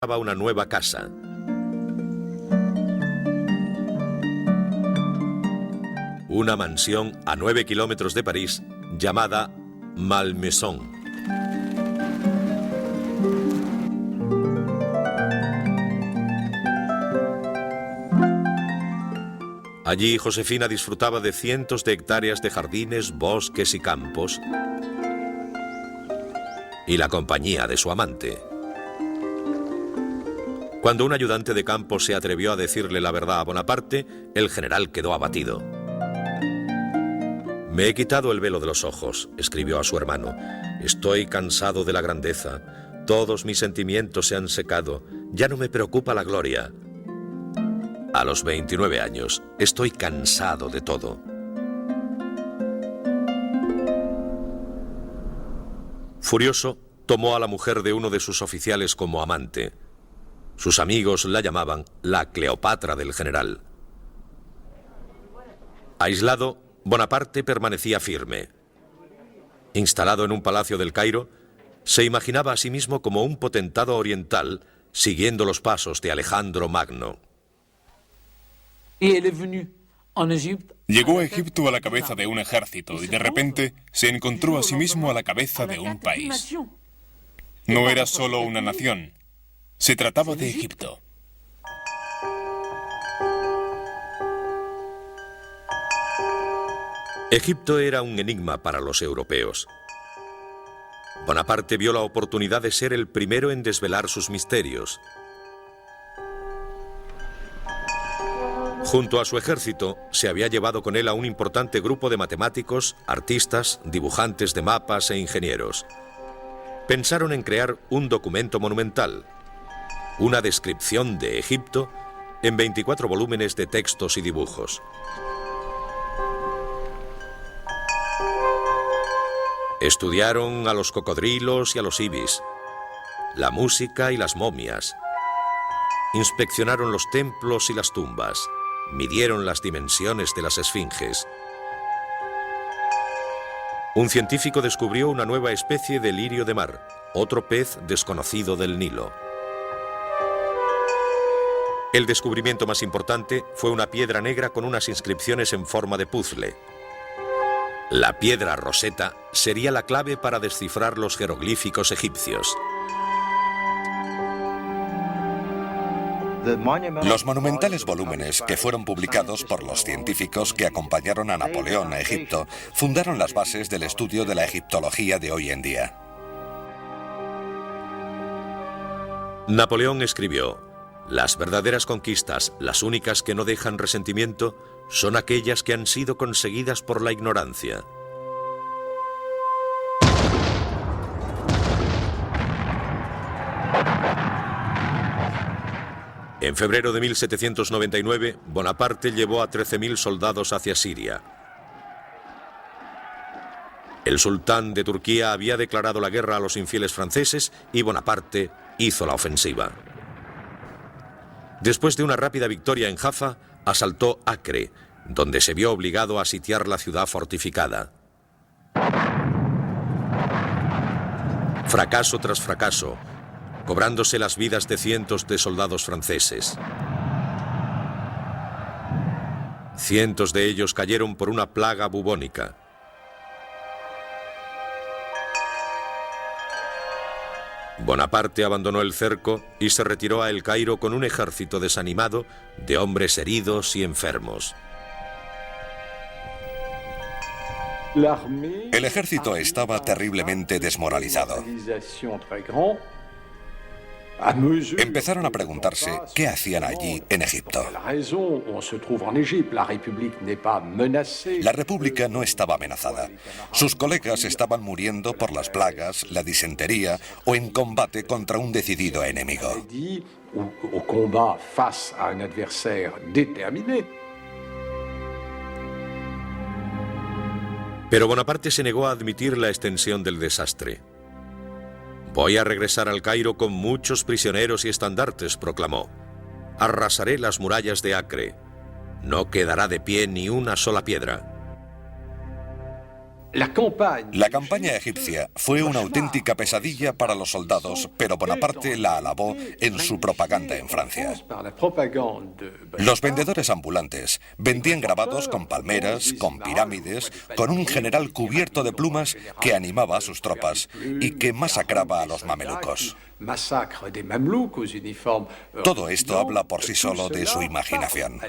una nueva casa. Una mansión a 9 kilómetros de París llamada Malmaison. Allí Josefina disfrutaba de cientos de hectáreas de jardines, bosques y campos y la compañía de su amante. Cuando un ayudante de campo se atrevió a decirle la verdad a Bonaparte, el general quedó abatido. «Me he quitado el velo de los ojos», escribió a su hermano. «Estoy cansado de la grandeza. Todos mis sentimientos se han secado. Ya no me preocupa la gloria. A los 29 años, estoy cansado de todo». Furioso, tomó a la mujer de uno de sus oficiales como amante. Sus amigos la llamaban la Cleopatra del general. Aislado, Bonaparte permanecía firme. Instalado en un palacio del Cairo, se imaginaba a sí mismo como un potentado oriental siguiendo los pasos de Alejandro Magno. Llegó a Egipto a la cabeza de un ejército y de repente se encontró a sí mismo a la cabeza de un país. No era solo una nación, se trataba de Egipto. Egipto era un enigma para los europeos. Bonaparte vio la oportunidad de ser el primero en desvelar sus misterios. Junto a su ejército, se había llevado con él a un importante grupo de matemáticos, artistas, dibujantes de mapas e ingenieros. Pensaron en crear un documento monumental, una descripción de Egipto en 24 volúmenes de textos y dibujos. Estudiaron a los cocodrilos y a los ibis, la música y las momias. Inspeccionaron los templos y las tumbas. Midieron las dimensiones de las esfinges. Un científico descubrió una nueva especie de lirio de mar, otro pez desconocido del Nilo. El descubrimiento más importante fue una piedra negra con unas inscripciones en forma de puzzle. La piedra Rosetta sería la clave para descifrar los jeroglíficos egipcios. Los monumentales volúmenes que fueron publicados por los científicos que acompañaron a Napoleón a Egipto fundaron las bases del estudio de la egiptología de hoy en día. Napoleón escribió: «Las verdaderas conquistas, las únicas que no dejan resentimiento, son aquellas que han sido conseguidas por la ignorancia». En febrero de 1799, Bonaparte llevó a 13.000 soldados hacia Siria. El sultán de Turquía había declarado la guerra a los infieles franceses y Bonaparte hizo la ofensiva. Después de una rápida victoria en Jaffa, asaltó Acre, donde se vio obligado a sitiar la ciudad fortificada. Fracaso tras fracaso, cobrándose las vidas de cientos de soldados franceses. Cientos de ellos cayeron por una plaga bubónica. Bonaparte abandonó el cerco y se retiró a El Cairo con un ejército desanimado de hombres heridos y enfermos. El ejército estaba terriblemente desmoralizado. Empezaron a preguntarse qué hacían allí en Egipto. La República no estaba amenazada. Sus colegas estaban muriendo por las plagas, la disentería o en combate contra un decidido enemigo. Pero Bonaparte se negó a admitir la extensión del desastre. «Voy a regresar al Cairo con muchos prisioneros y estandartes», proclamó. «Arrasaré las murallas de Acre. No quedará de pie ni una sola piedra». La campaña egipcia fue una auténtica pesadilla para los soldados, pero Bonaparte la alabó en su propaganda en Francia. Los vendedores ambulantes vendían grabados con palmeras, con pirámides, con un general cubierto de plumas que animaba a sus tropas y que masacraba a los mamelucos. Todo esto habla por sí solo de su imaginación.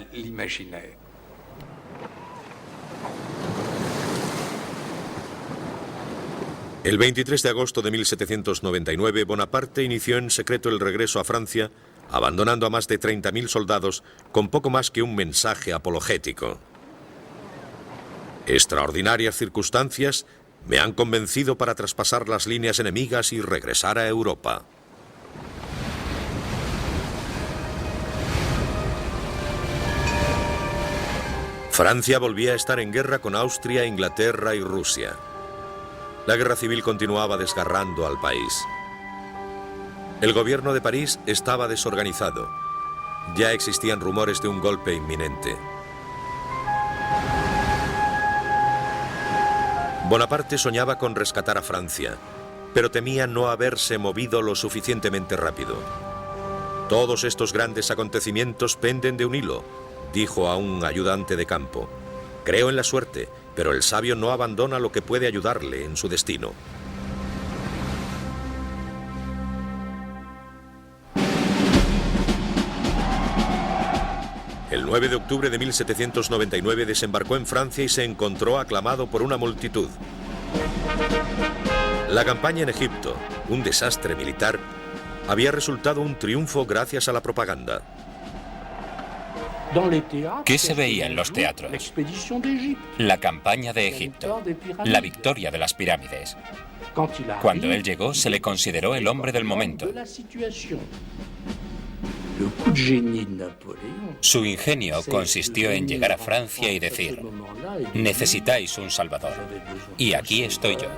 El 23 de agosto de 1799, Bonaparte inició en secreto el regreso a Francia, abandonando a más de 30.000 soldados con poco más que un mensaje apologético. Extraordinarias circunstancias me han convencido para traspasar las líneas enemigas y regresar a Europa. Francia volvía a estar en guerra con Austria, Inglaterra y Rusia. La guerra civil continuaba desgarrando al país. El gobierno de París estaba desorganizado. Ya existían rumores de un golpe inminente. Bonaparte soñaba con rescatar a Francia, pero temía no haberse movido lo suficientemente rápido. Todos estos grandes acontecimientos penden de un hilo, dijo a un ayudante de campo. Creo en la suerte, pero el sabio no abandona lo que puede ayudarle en su destino. El 9 de octubre de 1799 desembarcó en Francia y se encontró aclamado por una multitud. La campaña en Egipto, un desastre militar, había resultado un triunfo gracias a la propaganda. ¿Qué se veía en los teatros? La campaña de Egipto, la victoria de las pirámides. Cuando él llegó, se le consideró el hombre del momento. Su ingenio consistió en llegar a Francia y decir: necesitáis un salvador, y aquí estoy yo.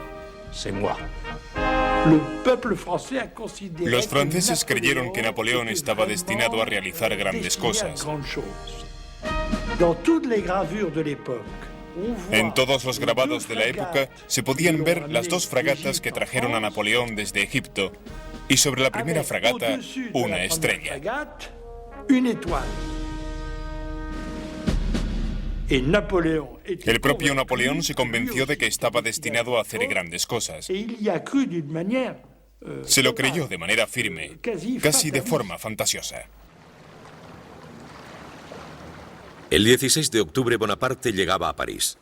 Los franceses creyeron que Napoleón estaba destinado a realizar grandes cosas. En todos los grabados de la época se podían ver las dos fragatas que trajeron a Napoleón desde Egipto, y sobre la primera fragata, una estrella. El propio Napoleón se convenció de que estaba destinado a hacer grandes cosas. Se lo creyó de manera firme, casi de forma fantasiosa. El 16 de octubre Bonaparte llegaba a París.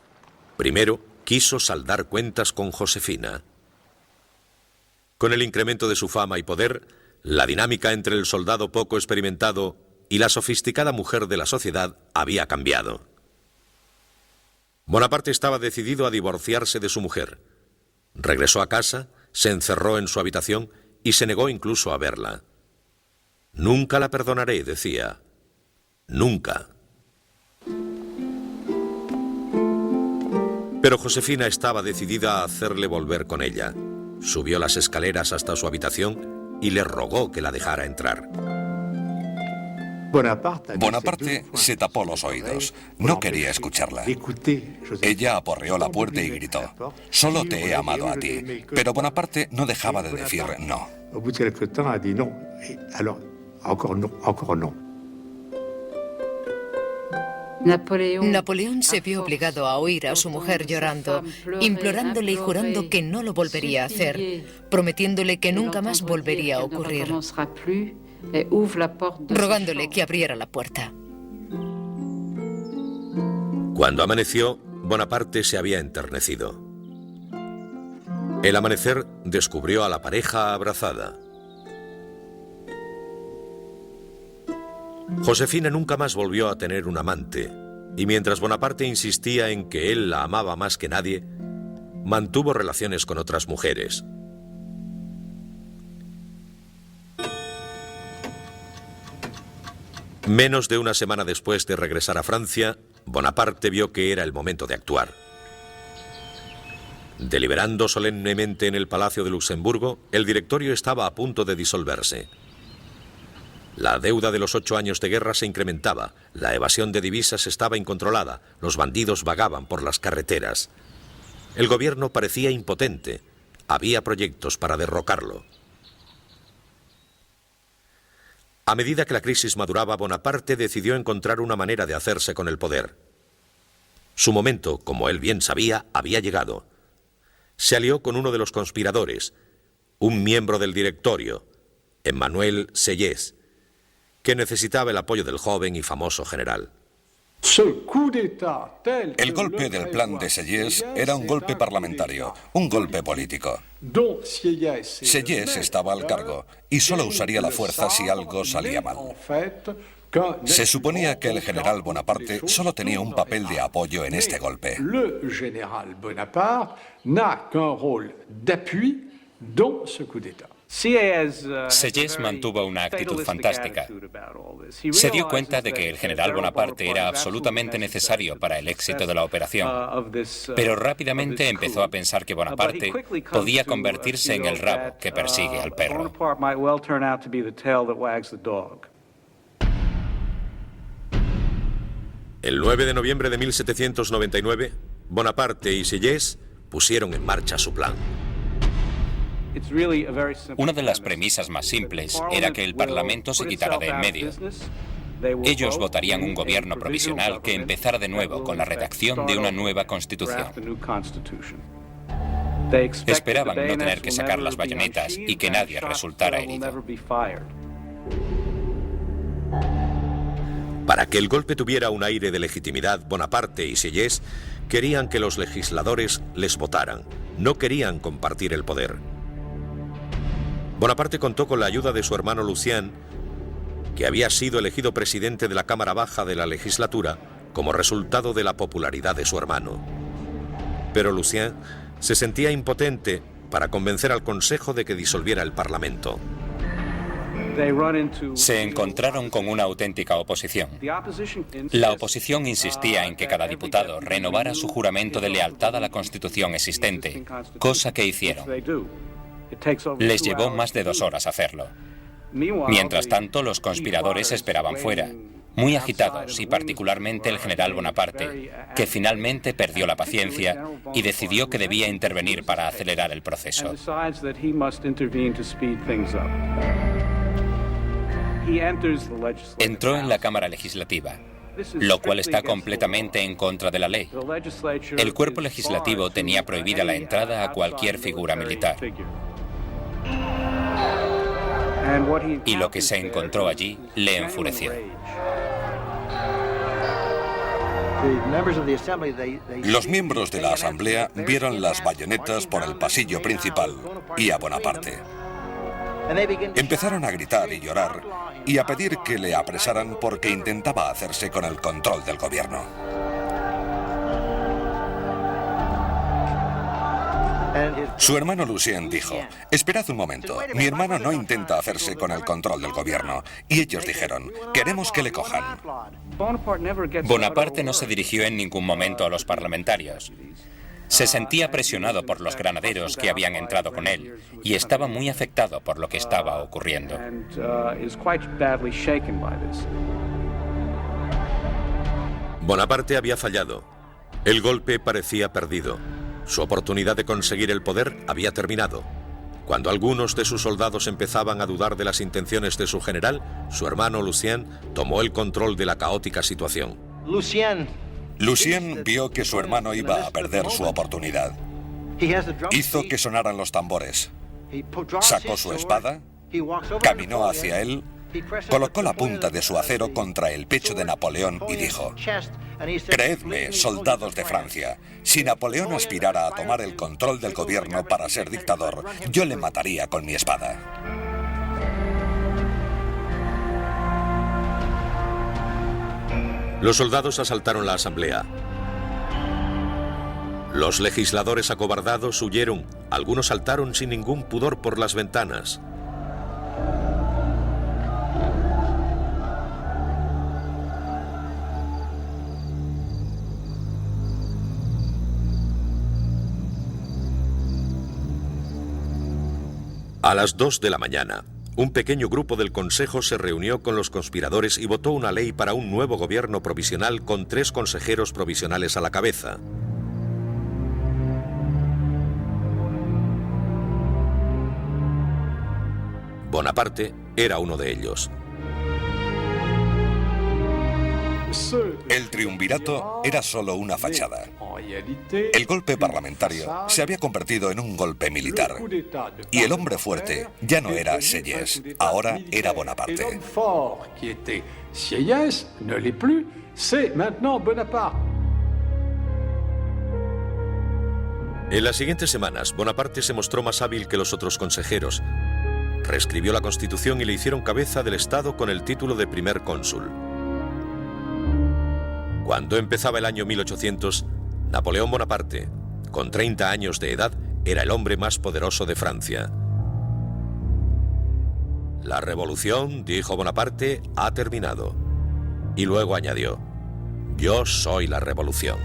Primero, quiso saldar cuentas con Josefina. Con el incremento de su fama y poder, la dinámica entre el soldado poco experimentado y la sofisticada mujer de la sociedad había cambiado. Bonaparte estaba decidido a divorciarse de su mujer. Regresó a casa, se encerró en su habitación y se negó incluso a verla. Nunca la perdonaré, decía. Nunca. Pero Josefina estaba decidida a hacerle volver con ella. Subió las escaleras hasta su habitación y le rogó que la dejara entrar. Bonaparte se tapó los oídos. No quería escucharla. Ella aporreó la puerta y gritó: «Solo te he amado a ti». Pero Bonaparte no dejaba de decir no. Napoleón se vio obligado a oír a su mujer llorando, implorándole y jurando que no lo volvería a hacer, prometiéndole que nunca más volvería a ocurrir, rogándole que abriera la puerta. Cuando amaneció, Bonaparte se había enternecido. El amanecer descubrió a la pareja abrazada. Josefina nunca más volvió a tener un amante, y mientras Bonaparte insistía en que él la amaba más que nadie, mantuvo relaciones con otras mujeres. Menos de una semana después de regresar a Francia, Bonaparte vio que era el momento de actuar. Deliberando solemnemente en el Palacio de Luxemburgo, el directorio estaba a punto de disolverse. La deuda de los 8 años de guerra se incrementaba, la evasión de divisas estaba incontrolada, los bandidos vagaban por las carreteras. El gobierno parecía impotente. Había proyectos para derrocarlo. A medida que la crisis maduraba, Bonaparte decidió encontrar una manera de hacerse con el poder. Su momento, como él bien sabía, había llegado. Se alió con uno de los conspiradores, un miembro del directorio, Emmanuel Sieyès, que necesitaba el apoyo del joven y famoso general. El golpe del plan de Sieyès era un golpe parlamentario, un golpe político. Sieyès estaba al cargo y solo usaría la fuerza si algo salía mal. Se suponía que el general Bonaparte solo tenía un papel de apoyo en este golpe. Sieyès mantuvo una actitud fantástica. Se dio cuenta de que el general Bonaparte era absolutamente necesario para el éxito de la operación, pero rápidamente empezó a pensar que Bonaparte podía convertirse en el rabo que persigue al perro. El 9 de noviembre de 1799, Bonaparte y Sieyès pusieron en marcha su plan. Una de las premisas más simples era que el Parlamento se quitara de en medio. Ellos votarían un gobierno provisional que empezara de nuevo con la redacción de una nueva constitución. Esperaban no tener que sacar las bayonetas y que nadie resultara herido. Para que el golpe tuviera un aire de legitimidad, Bonaparte y Sieyès querían que los legisladores les votaran. No querían compartir el poder. Bonaparte contó con la ayuda de su hermano Lucien, que había sido elegido presidente de la Cámara Baja de la legislatura como resultado de la popularidad de su hermano. Pero Lucien se sentía impotente para convencer al Consejo de que disolviera el Parlamento. Se encontraron con una auténtica oposición. La oposición insistía en que cada diputado renovara su juramento de lealtad a la Constitución existente, cosa que hicieron. Les llevó más de 2 horas hacerlo. Mientras tanto, los conspiradores esperaban fuera, muy agitados, y particularmente el general Bonaparte, que finalmente perdió la paciencia y decidió que debía intervenir para acelerar el proceso. Entró en la Cámara Legislativa, lo cual está completamente en contra de la ley. El cuerpo legislativo tenía prohibida la entrada a cualquier figura militar. Y lo que se encontró allí le enfureció. Los miembros de la Asamblea vieron las bayonetas por el pasillo principal y a Bonaparte. Empezaron a gritar y llorar y a pedir que le apresaran porque intentaba hacerse con el control del gobierno. Su hermano Lucien dijo: «Esperad un momento, mi hermano no intenta hacerse con el control del gobierno». Y ellos dijeron: «Queremos que le cojan». Bonaparte no se dirigió en ningún momento a los parlamentarios. Se sentía presionado por los granaderos que habían entrado con él y estaba muy afectado por lo que estaba ocurriendo. Bonaparte había fallado. El golpe parecía perdido. Su oportunidad de conseguir el poder había terminado. Cuando algunos de sus soldados empezaban a dudar de las intenciones de su general, su hermano Lucien tomó el control de la caótica situación. Lucien vio que su hermano iba a perder su oportunidad. Hizo que sonaran los tambores. Sacó su espada, caminó hacia él, colocó la punta de su acero contra el pecho de Napoleón y dijo: «Creedme, soldados de Francia, si Napoleón aspirara a tomar el control del gobierno para ser dictador, yo le mataría con mi espada». Los soldados asaltaron la asamblea. Los legisladores acobardados huyeron. Algunos saltaron sin ningún pudor por las ventanas. A las 2 de la mañana, un pequeño grupo del Consejo se reunió con los conspiradores y votó una ley para un nuevo gobierno provisional con 3 consejeros provisionales a la cabeza. Bonaparte era uno de ellos. El triunvirato era solo una fachada. El golpe parlamentario se había convertido en un golpe militar. Y el hombre fuerte ya no era Sieyès, ahora era Bonaparte. En las siguientes semanas, Bonaparte se mostró más hábil que los otros consejeros. Reescribió la Constitución y le hicieron cabeza del Estado con el título de primer cónsul. Cuando empezaba el año 1800, Napoleón Bonaparte, con 30 años de edad, era el hombre más poderoso de Francia. La revolución, dijo Bonaparte, ha terminado. Y luego añadió: yo soy la revolución.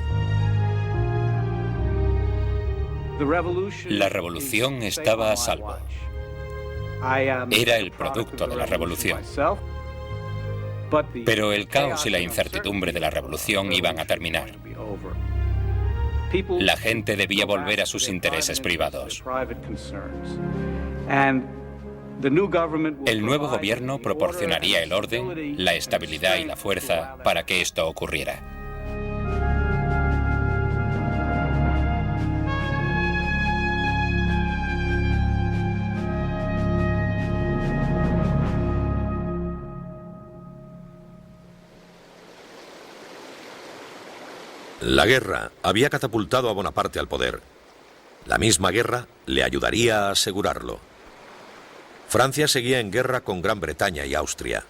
La revolución estaba a salvo. Era el producto de la revolución. Pero el caos y la incertidumbre de la revolución iban a terminar. La gente debía volver a sus intereses privados. El nuevo gobierno proporcionaría el orden, la estabilidad y la fuerza para que esto ocurriera. La guerra había catapultado a Bonaparte al poder. La misma guerra le ayudaría a asegurarlo. Francia seguía en guerra con Gran Bretaña y Austria.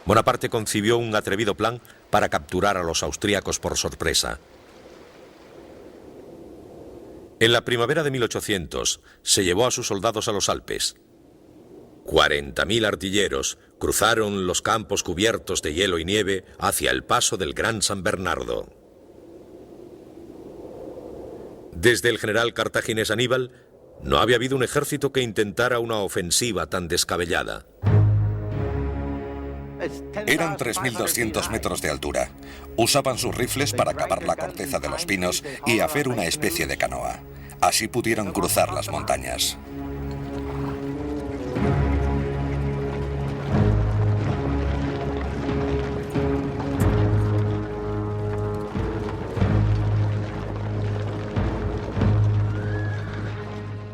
Bonaparte concibió un atrevido plan para capturar a los austríacos por sorpresa. En la primavera de 1800 se llevó a sus soldados a los Alpes. 40.000 artilleros cruzaron los campos cubiertos de hielo y nieve hacia el paso del Gran San Bernardo. Desde el general cartaginés Aníbal, no había habido un ejército que intentara una ofensiva tan descabellada. Eran 3.200 metros de altura. Usaban sus rifles para cavar la corteza de los pinos y hacer una especie de canoa. Así pudieron cruzar las montañas.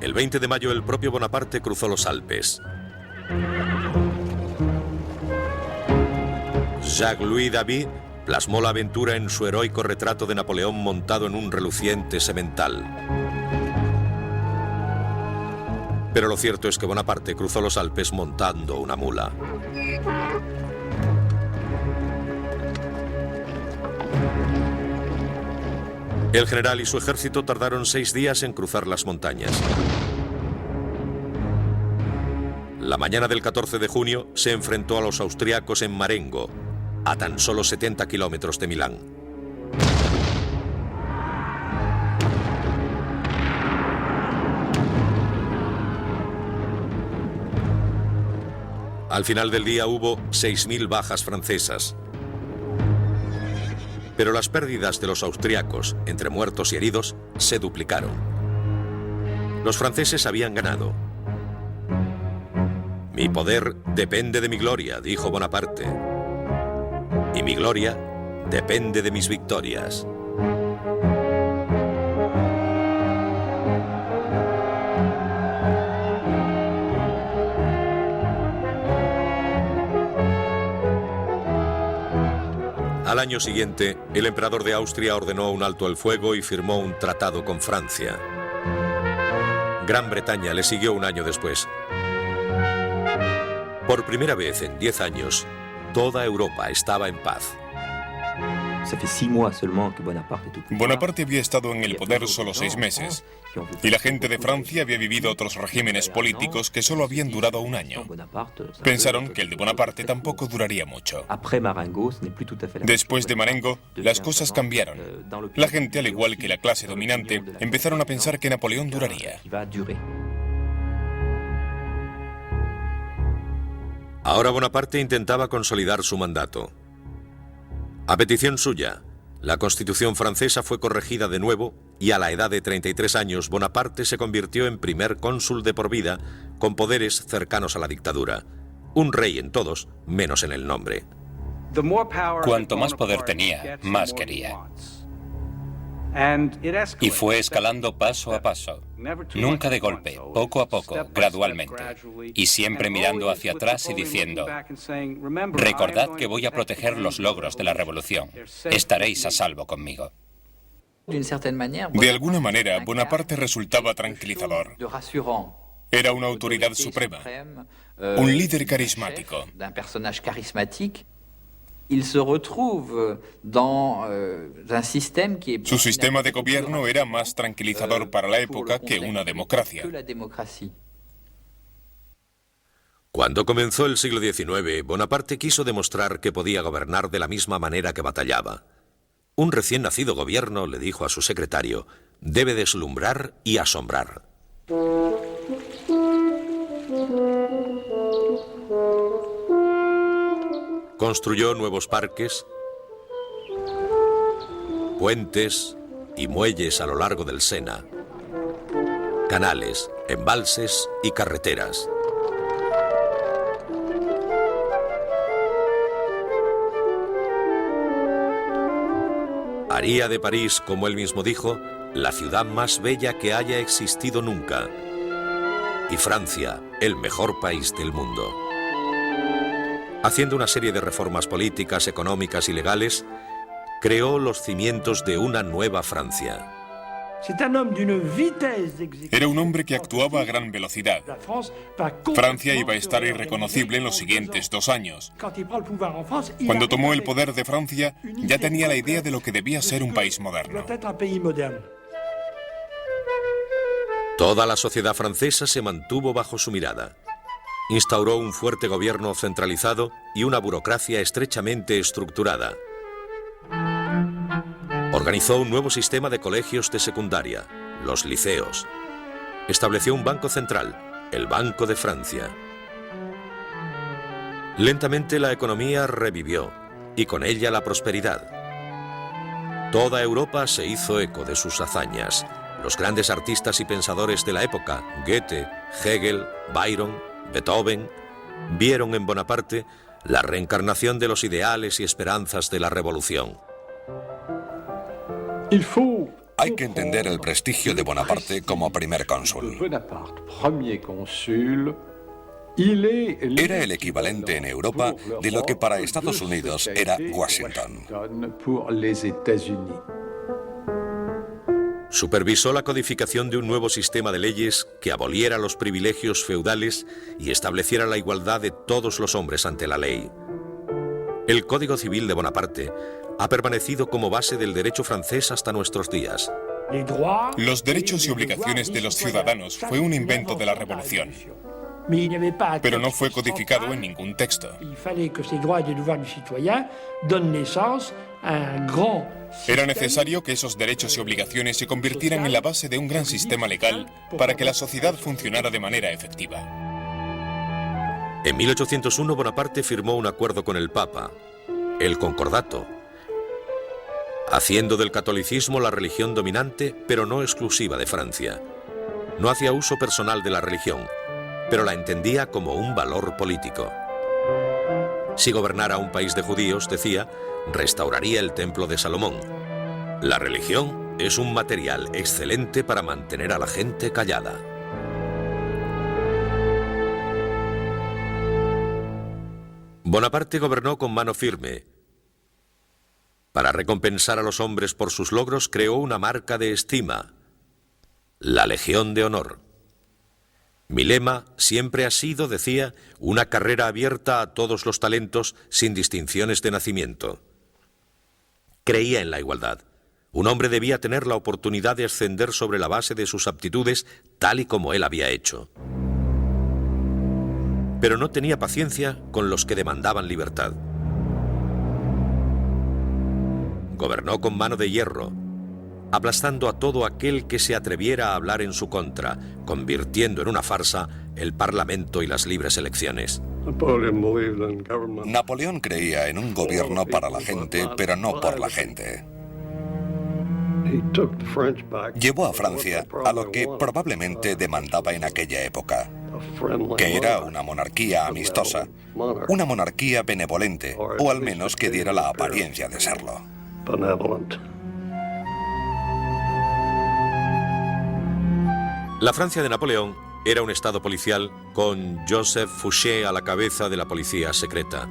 El 20 de mayo el propio Bonaparte cruzó los Alpes. Jacques-Louis David plasmó la aventura en su heroico retrato de Napoleón montado en un reluciente semental. Pero lo cierto es que Bonaparte cruzó los Alpes montando una mula. El general y su ejército tardaron 6 días en cruzar las montañas. La mañana del 14 de junio se enfrentó a los austriacos en Marengo, a tan solo 70 kilómetros de Milán. Al final del día hubo 6.000 bajas francesas. Pero las pérdidas de los austriacos, entre muertos y heridos, se duplicaron. Los franceses habían ganado. Mi poder depende de mi gloria, dijo Bonaparte. Y mi gloria depende de mis victorias. Al año siguiente, el emperador de Austria ordenó un alto al fuego y firmó un tratado con Francia. Gran Bretaña le siguió un año después. Por primera vez en 10 años, toda Europa estaba en paz. Bonaparte había estado en el poder solo 6 meses, y la gente de Francia había vivido otros regímenes políticos que solo habían durado un año. Pensaron que el de Bonaparte tampoco duraría mucho. Después de Marengo, las cosas cambiaron. La gente, al igual que la clase dominante, empezaron a pensar que Napoleón duraría. Ahora Bonaparte intentaba consolidar su mandato. A petición suya, La Constitución francesa fue corregida de nuevo y a la edad de 33 años Bonaparte se convirtió en primer cónsul de por vida con poderes cercanos a la dictadura. Un rey en todos, menos en el nombre. Cuanto más poder tenía, más quería. Y fue escalando paso a paso, nunca de golpe, poco a poco, gradualmente, y siempre mirando hacia atrás y diciendo: recordad que voy a proteger los logros de la revolución, estaréis a salvo conmigo. De alguna manera, Bonaparte resultaba tranquilizador. Era una autoridad suprema, un líder carismático. Su sistema de gobierno era más tranquilizador para la época que una democracia. Cuando comenzó el siglo XIX, Bonaparte quiso demostrar que podía gobernar de la misma manera que batallaba. Un recién nacido gobierno, le dijo a su secretario, debe deslumbrar y asombrar. Construyó nuevos parques, puentes y muelles a lo largo del Sena, canales, embalses y carreteras. Haría de París, como él mismo dijo, la ciudad más bella que haya existido nunca. Y Francia, el mejor país del mundo. Haciendo una serie de reformas políticas, económicas y legales, creó los cimientos de una nueva Francia. Era un hombre que actuaba a gran velocidad. Francia iba a estar irreconocible en los siguientes 2 años. Cuando tomó el poder de Francia, ya tenía la idea de lo que debía ser un país moderno. Toda la sociedad francesa se mantuvo bajo su mirada. Instauró un fuerte gobierno centralizado y una burocracia estrechamente estructurada. Organizó un nuevo sistema de colegios de secundaria, los liceos. Estableció un banco central, el Banco de Francia. Lentamente la economía revivió y con ella la prosperidad. Toda Europa se hizo eco de sus hazañas. Los grandes artistas y pensadores de la época, Goethe, Hegel, Byron, Beethoven, vieron en Bonaparte la reencarnación de los ideales y esperanzas de la revolución. Hay que entender el prestigio de Bonaparte como primer cónsul. Era el equivalente en Europa de lo que para Estados Unidos era Washington. Supervisó la codificación de un nuevo sistema de leyes que aboliera los privilegios feudales y estableciera la igualdad de todos los hombres ante la ley. El Código Civil de Bonaparte ha permanecido como base del derecho francés hasta nuestros días. Los derechos y obligaciones de los ciudadanos fue un invento de la Revolución, pero no fue codificado en ningún texto. Era necesario que esos derechos y obligaciones se convirtieran en la base de un gran sistema legal para que la sociedad funcionara de manera efectiva. En 1801 Bonaparte firmó un acuerdo con el Papa, el Concordato, haciendo del catolicismo la religión dominante, pero no exclusiva de Francia. No hacía uso personal de la religión, pero la entendía como un valor político. Si gobernara un país de judíos, decía, restauraría el templo de Salomón. La religión es un material excelente para mantener a la gente callada. Bonaparte gobernó con mano firme. Para recompensar a los hombres por sus logros, creó una marca de estima, la Legión de Honor. Mi lema siempre ha sido, decía, una carrera abierta a todos los talentos sin distinciones de nacimiento. Creía en la igualdad. Un hombre debía tener la oportunidad de ascender sobre la base de sus aptitudes, tal y como él había hecho. Pero no tenía paciencia con los que demandaban libertad. Gobernó con mano de hierro, aplastando a todo aquel que se atreviera a hablar en su contra, convirtiendo en una farsa el Parlamento y las libres elecciones. Napoleón creía en un gobierno para la gente, pero no por la gente. Llevó a Francia a lo que probablemente demandaba en aquella época, que era una monarquía amistosa, una monarquía benevolente, o al menos que diera la apariencia de serlo. La Francia de Napoleón era un estado policial con Joseph Fouché a la cabeza de la policía secreta.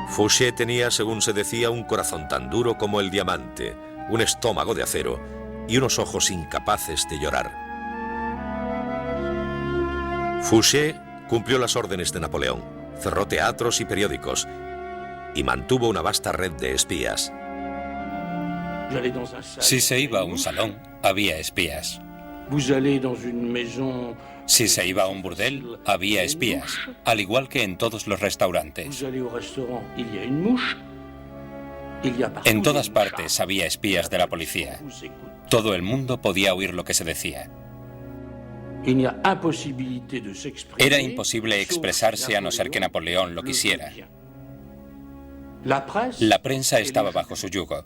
Fouché tenía, según se decía, un corazón tan duro como el diamante, un estómago de acero y unos ojos incapaces de llorar. Fouché cumplió las órdenes de Napoleón, cerró teatros y periódicos y mantuvo una vasta red de espías. Si se iba a un salón, había espías. Si se iba a un burdel, había espías, al igual que en todos los restaurantes. En todas partes había espías de la policía. Todo el mundo podía oír lo que se decía. Era imposible expresarse a no ser que Napoleón lo quisiera. La prensa estaba bajo su yugo.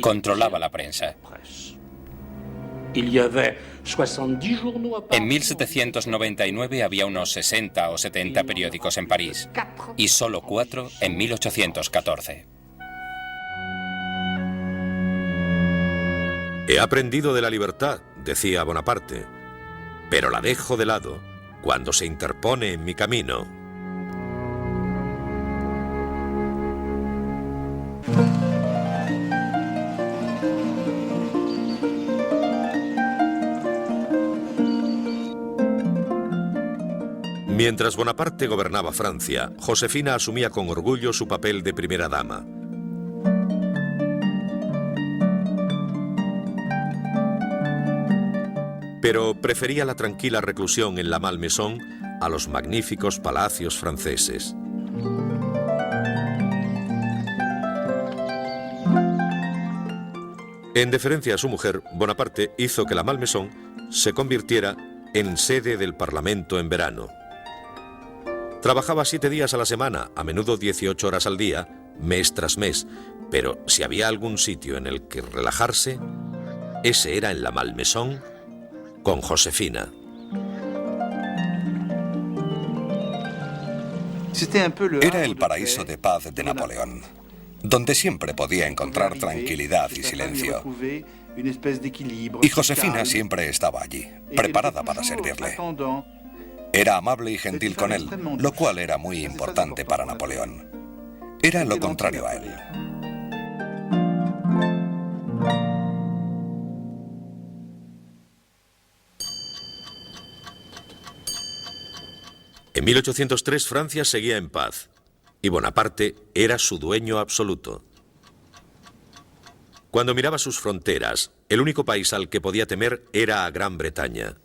Controlaba la prensa. En 1799 había unos 60 o 70 periódicos en París y solo 4 en 1814. He aprendido de la libertad, decía Bonaparte, pero la dejo de lado cuando se interpone en mi camino. Mientras Bonaparte gobernaba Francia, Josefina asumía con orgullo su papel de primera dama. Pero prefería la tranquila reclusión en la Malmaison a los magníficos palacios franceses. En deferencia a su mujer, Bonaparte hizo que la Malmaison se convirtiera en sede del Parlamento en verano. Trabajaba 7 días a la semana, a menudo 18 horas al día, mes tras mes, pero si había algún sitio en el que relajarse, ese era en la Malmaison con Josefina. Era el paraíso de paz de Napoleón, donde siempre podía encontrar tranquilidad y silencio. Y Josefina siempre estaba allí, preparada para servirle. Era amable y gentil con él, lo cual era muy importante para Napoleón. Era lo contrario a él. En 1803 Francia seguía en paz y Bonaparte era su dueño absoluto. Cuando miraba sus fronteras, el único país al que podía temer era a Gran Bretaña.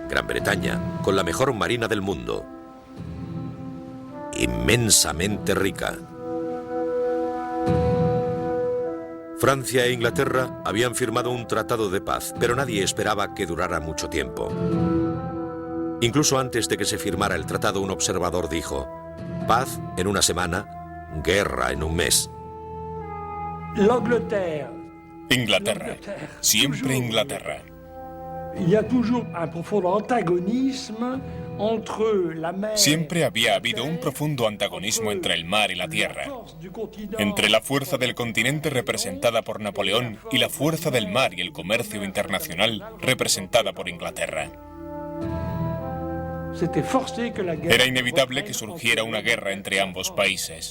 Gran Bretaña, con la mejor marina del mundo, inmensamente rica. Francia e Inglaterra habían firmado un tratado de paz, pero nadie esperaba que durara mucho tiempo. Incluso antes de que se firmara el tratado, un observador dijo: paz en una semana, guerra en un mes. Inglaterra, siempre Inglaterra. Siempre había habido un profundo antagonismo entre el mar y la tierra, entre la fuerza del continente representada por Napoleón y la fuerza del mar y el comercio internacional representada por Inglaterra. Era inevitable que surgiera una guerra entre ambos países.